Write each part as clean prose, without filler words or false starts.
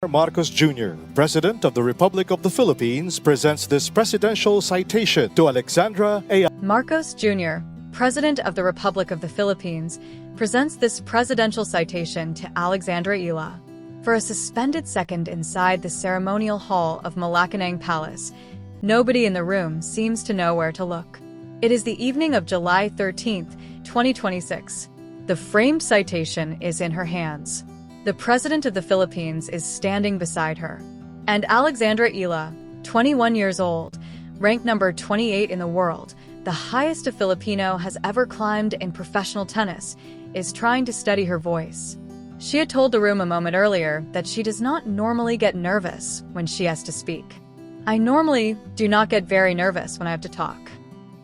Marcos Jr., President of the Republic of the Philippines, presents this presidential citation to Alexandra A. Marcos Jr., President of the Republic of the Philippines, presents this presidential citation to Alexandra Eala. For a suspended second inside the ceremonial hall of Malacañang Palace, nobody in the room seems to know where to look. It is the evening of July 13, 2026. The framed citation is in her hands. The President of the Philippines is standing beside her. And Alexandra Eala, 21 years old, ranked number 28 in the world, the highest a Filipino has ever climbed in professional tennis, is trying to steady her voice. She had told the room a moment earlier that she does not normally get nervous when she has to speak. I normally do not get very nervous when I have to talk.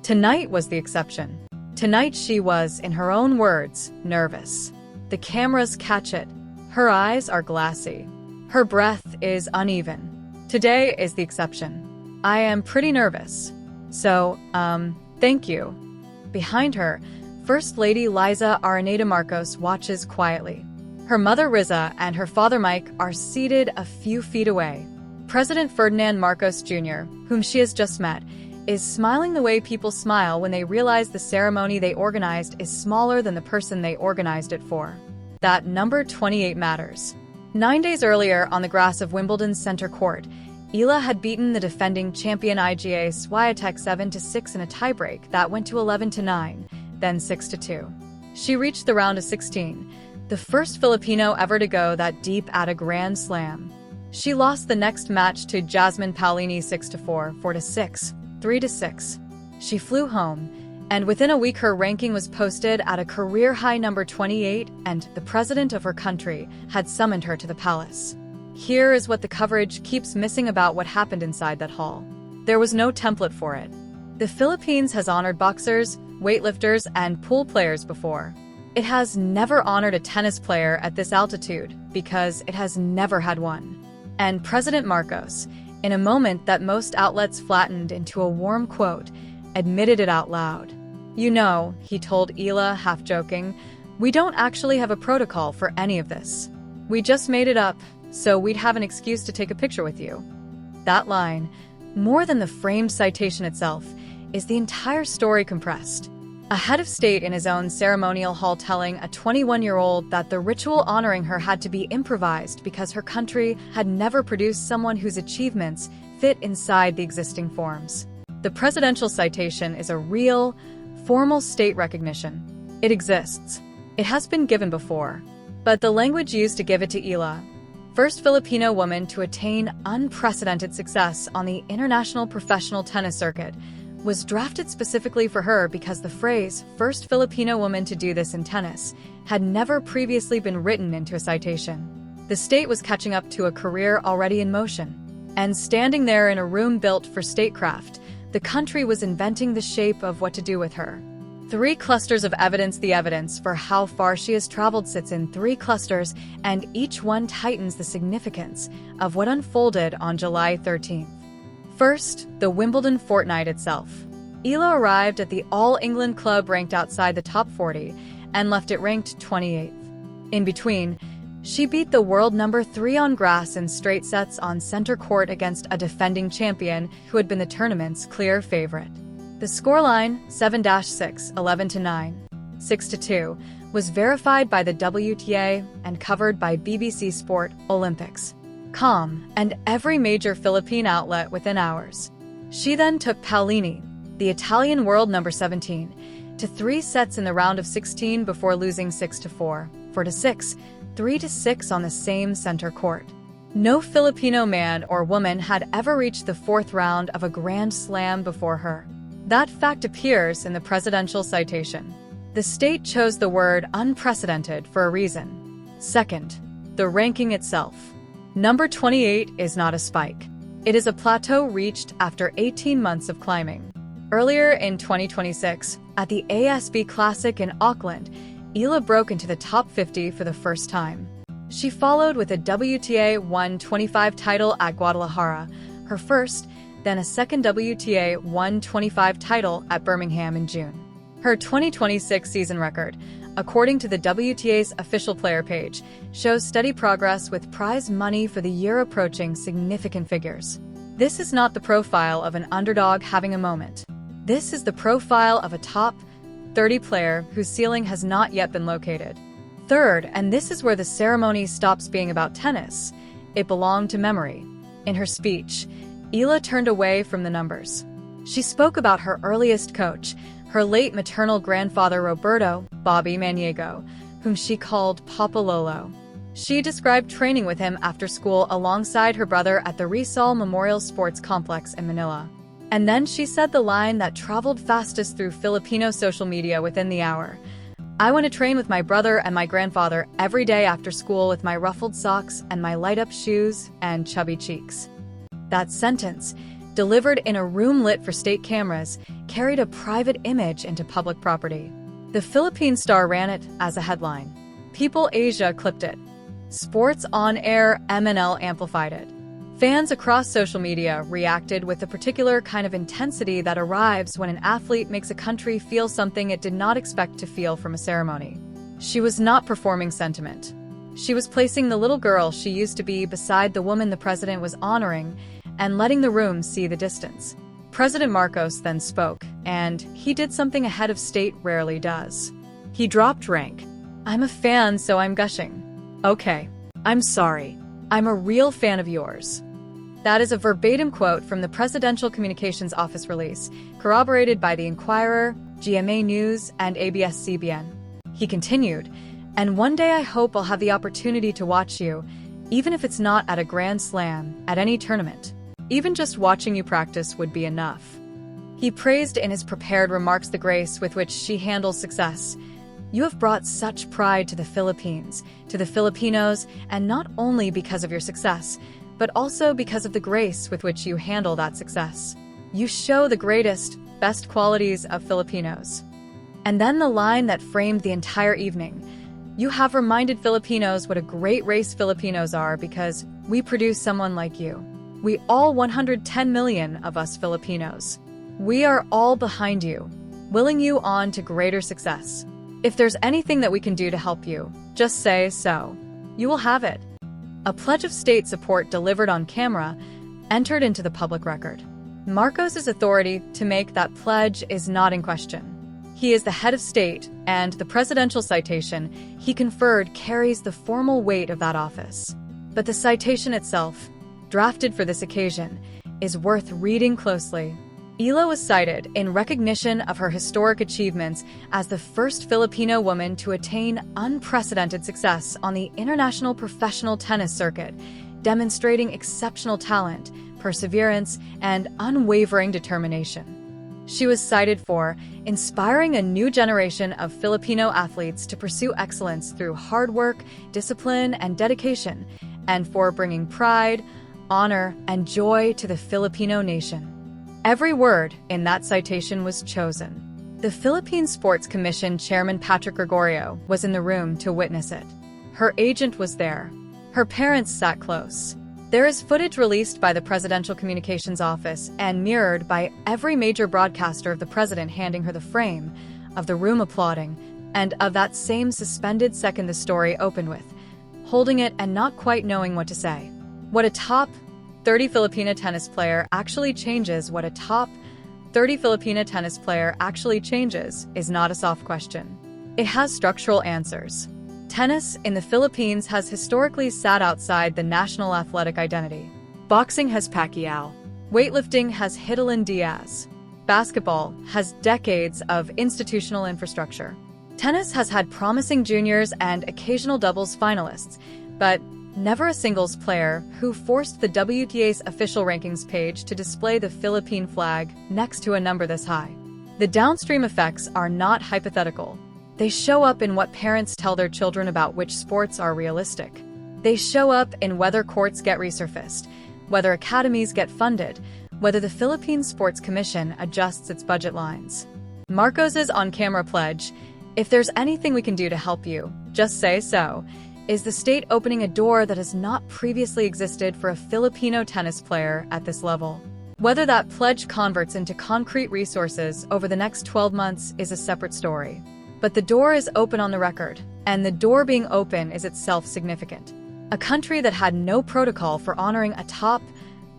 Tonight was the exception. Tonight she was, in her own words, nervous. The cameras catch it. Her eyes are glassy. Her breath is uneven. Today is the exception. I am pretty nervous. So, thank you. Behind her, First Lady Liza Araneta Marcos watches quietly. Her mother Riza and her father Mike are seated a few feet away. President Ferdinand Marcos Jr., whom she has just met, is smiling the way people smile when they realize the ceremony they organized is smaller than the person they organized it for. That number 28 matters. 9 days earlier, on the grass of Wimbledon's center court, Eala had beaten the defending champion Iga Świątek 7-6 in a tiebreak that went to 11-9, then 6-2. She reached the round of 16, the first Filipino ever to go that deep at a Grand Slam. She lost the next match to Jasmine Paolini 6-4, 4-6, 3-6. She flew home, and within a week her ranking was posted at a career-high number 28, and the president of her country had summoned her to the palace. Here is what the coverage keeps missing about what happened inside that hall. There was no template for it. The Philippines has honored boxers, weightlifters, and pool players before. It has never honored a tennis player at this altitude because it has never had one. And President Marcos, in a moment that most outlets flattened into a warm quote, admitted it out loud. "You know," he told Eala, half-joking, "we don't actually have a protocol for any of this. We just made it up, so we'd have an excuse to take a picture with you." That line, more than the framed citation itself, is the entire story compressed. A head of state in his own ceremonial hall telling a 21-year-old that the ritual honoring her had to be improvised because her country had never produced someone whose achievements fit inside the existing forms. The presidential citation is a real, formal state recognition. It exists. It has been given before. But the language used to give it to Eala, first Filipino woman to attain unprecedented success on the international professional tennis circuit, was drafted specifically for her because the phrase, first Filipino woman to do this in tennis, had never previously been written into a citation. The state was catching up to a career already in motion. And standing there in a room built for statecraft, the country was inventing the shape of what to do with her. 3 clusters of evidence. The evidence for how far she has traveled sits in 3 clusters, and each one tightens the significance of what unfolded on July 13th. First, the Wimbledon fortnight itself. Eala arrived at the All England club ranked outside the top 40 and left it ranked 28th. In between, she beat the world number 3 on grass in straight sets on center court against a defending champion who had been the tournament's clear favorite. The scoreline, 7-6, 11-9, 6-2, was verified by the WTA and covered by BBC Sport, Olympics, and every major Philippine outlet within hours. She then took Paolini, the Italian world number 17, to 3 sets in the round of 16 before losing 6-4, 4-6, 3-6 on the same center court. No Filipino man or woman had ever reached the 4th round of a Grand Slam before her. That fact appears in the presidential citation. The state chose the word unprecedented for a reason. Second, the ranking itself. Number 28 is not a spike. It is a plateau reached after 18 months of climbing. Earlier in 2026, at the ASB Classic in Auckland, Eala broke into the top 50 for the first time. She followed with a WTA 125 title at Guadalajara, her first, then a second WTA 125 title at Birmingham in June. Her 2026 season record, according to the WTA's official player page, shows steady progress with prize money for the year approaching significant figures. This is not the profile of an underdog having a moment. This is the profile of a top 30 player whose ceiling has not yet been located. Third, and this is where the ceremony stops being about tennis, it belonged to memory. In her speech, Eala turned away from the numbers. She spoke about her earliest coach, her late maternal grandfather Roberto, Bobby Maniego, whom she called Papa Lolo. She described training with him after school alongside her brother at the Rizal Memorial Sports Complex in Manila. And then she said the line that traveled fastest through Filipino social media within the hour. "I want to train with my brother and my grandfather every day after school with my ruffled socks and my light-up shoes and chubby cheeks." That sentence, delivered in a room lit for state cameras, carried a private image into public property. The Philippine Star ran it as a headline. People Asia clipped it. Sports on Air MNL amplified it. Fans across social media reacted with the particular kind of intensity that arrives when an athlete makes a country feel something it did not expect to feel from a ceremony. She was not performing sentiment. She was placing the little girl she used to be beside the woman the president was honoring and letting the room see the distance. President Marcos then spoke, and he did something a head of state rarely does. He dropped rank. "I'm a fan, so I'm gushing." "Okay, I'm sorry. I'm a real fan of yours." That is a verbatim quote from the Presidential Communications Office release, corroborated by the Inquirer, GMA News, and ABS-CBN. He continued, "And one day I hope I'll have the opportunity to watch you, even if it's not at a Grand Slam, at any tournament. Even just watching you practice would be enough." He praised in his prepared remarks the grace with which she handles success. "You have brought such pride to the Philippines, to the Filipinos, and not only because of your success, but also because of the grace with which you handle that success. You show the greatest, best qualities of Filipinos." And then the line that framed the entire evening. "You have reminded Filipinos what a great race Filipinos are because we produce someone like you. We all 110 million of us Filipinos. We are all behind you, willing you on to greater success. If there's anything that we can do to help you, just say so. You will have it." A pledge of state support delivered on camera entered into the public record. Marcos's authority to make that pledge is not in question. He is the head of state, and the presidential citation he conferred carries the formal weight of that office. But the citation itself, drafted for this occasion, is worth reading closely. Eala was cited in recognition of her historic achievements as the first Filipino woman to attain unprecedented success on the international professional tennis circuit, demonstrating exceptional talent, perseverance, and unwavering determination. She was cited for inspiring a new generation of Filipino athletes to pursue excellence through hard work, discipline, and dedication, and for bringing pride, honor, and joy to the Filipino nation. Every word in that citation was chosen. The Philippine Sports Commission Chairman Patrick Gregorio was in the room to witness it. Her agent was there. Her parents sat close. There is footage released by the Presidential Communications Office and mirrored by every major broadcaster of the president handing her the frame, of the room applauding, and of that same suspended second the story opened with, holding it and not quite knowing what to say. What a top 30 Filipino tennis player actually changes is not a soft question. It has structural answers. Tennis in the Philippines has historically sat outside the national athletic identity. Boxing has Pacquiao. Weightlifting has Hidalgo Diaz. Basketball has decades of institutional infrastructure. Tennis has had promising juniors and occasional doubles finalists, but never a singles player who forced the WTA's official rankings page to display the Philippine flag next to a number this high. The downstream effects are not hypothetical. They show up in what parents tell their children about which sports are realistic. They show up in whether courts get resurfaced, whether academies get funded, whether the Philippine Sports Commission adjusts its budget lines. Marcos's on-camera pledge, "If there's anything we can do to help you, just say so," is the state opening a door that has not previously existed for a Filipino tennis player at this level. Whether that pledge converts into concrete resources over the next 12 months is a separate story. But the door is open on the record, and the door being open is itself significant. A country that had no protocol for honoring a top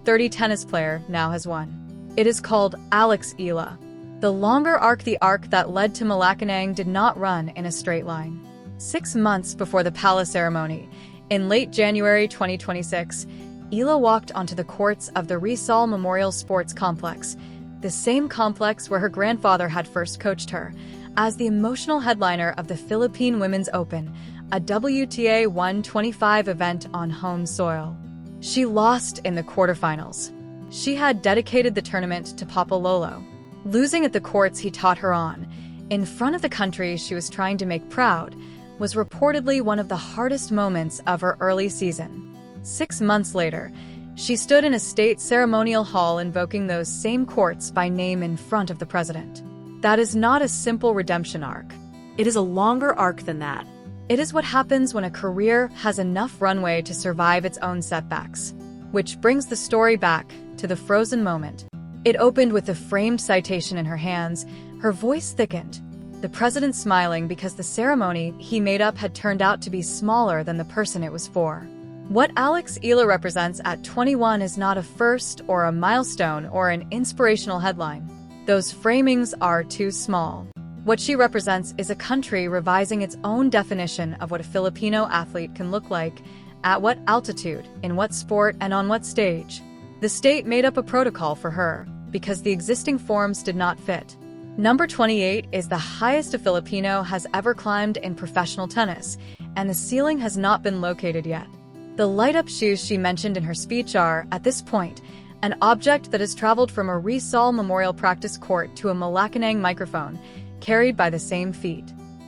30 tennis player now has won. It is called Alex Eala. The longer arc, the arc that led to Malacañang, did not run in a straight line. 6 months before the palace ceremony, in late January 2026, Eala walked onto the courts of the Rizal Memorial Sports Complex, the same complex where her grandfather had first coached her, as the emotional headliner of the Philippine Women's Open, a WTA 125 event on home soil. She lost in the quarterfinals. She had dedicated the tournament to Papa Lolo. Losing at the courts he taught her on, in front of the country she was trying to make proud, was reportedly one of the hardest moments of her early season. 6 months later, she stood in a state ceremonial hall invoking those same courts by name in front of the president. That is not a simple redemption arc. It is a longer arc than that. It is what happens when a career has enough runway to survive its own setbacks. Which brings the story back to the frozen moment. It opened with a framed citation in her hands. Her voice thickened, the president smiling because the ceremony he made up had turned out to be smaller than the person it was for. What Alex Eala represents at 21 is not a first or a milestone or an inspirational headline. Those framings are too small. What she represents is a country revising its own definition of what a Filipino athlete can look like, at what altitude, in what sport, and on what stage. The state made up a protocol for her, because the existing forms did not fit. Number 28 is the highest a Filipino has ever climbed in professional tennis, and the ceiling has not been located yet. The light-up shoes she mentioned in her speech are, at this point, an object that has traveled from a Rizal Memorial practice court to a Malacañang microphone, carried by the same feet.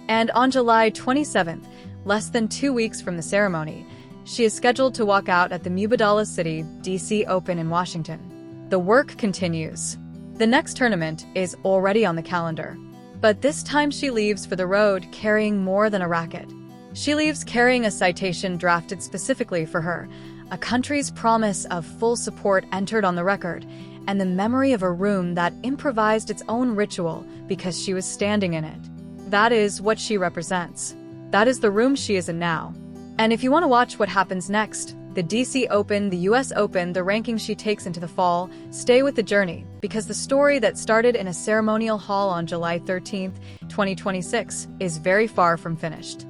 And on July 27th, less than 2 weeks from the ceremony, she is scheduled to walk out at the Wimbledon City, D.C. Open in Washington. The work continues. The next tournament is already on the calendar. But this time she leaves for the road carrying more than a racket. She leaves carrying a citation drafted specifically for her, a country's promise of full support entered on the record, and the memory of a room that improvised its own ritual because she was standing in it. That is what she represents. That is the room she is in now. And if you want to watch what happens next, the DC Open, the US Open, the rankings she takes into the fall, stay with the journey, because the story that started in a ceremonial hall on July 13th, 2026, is very far from finished.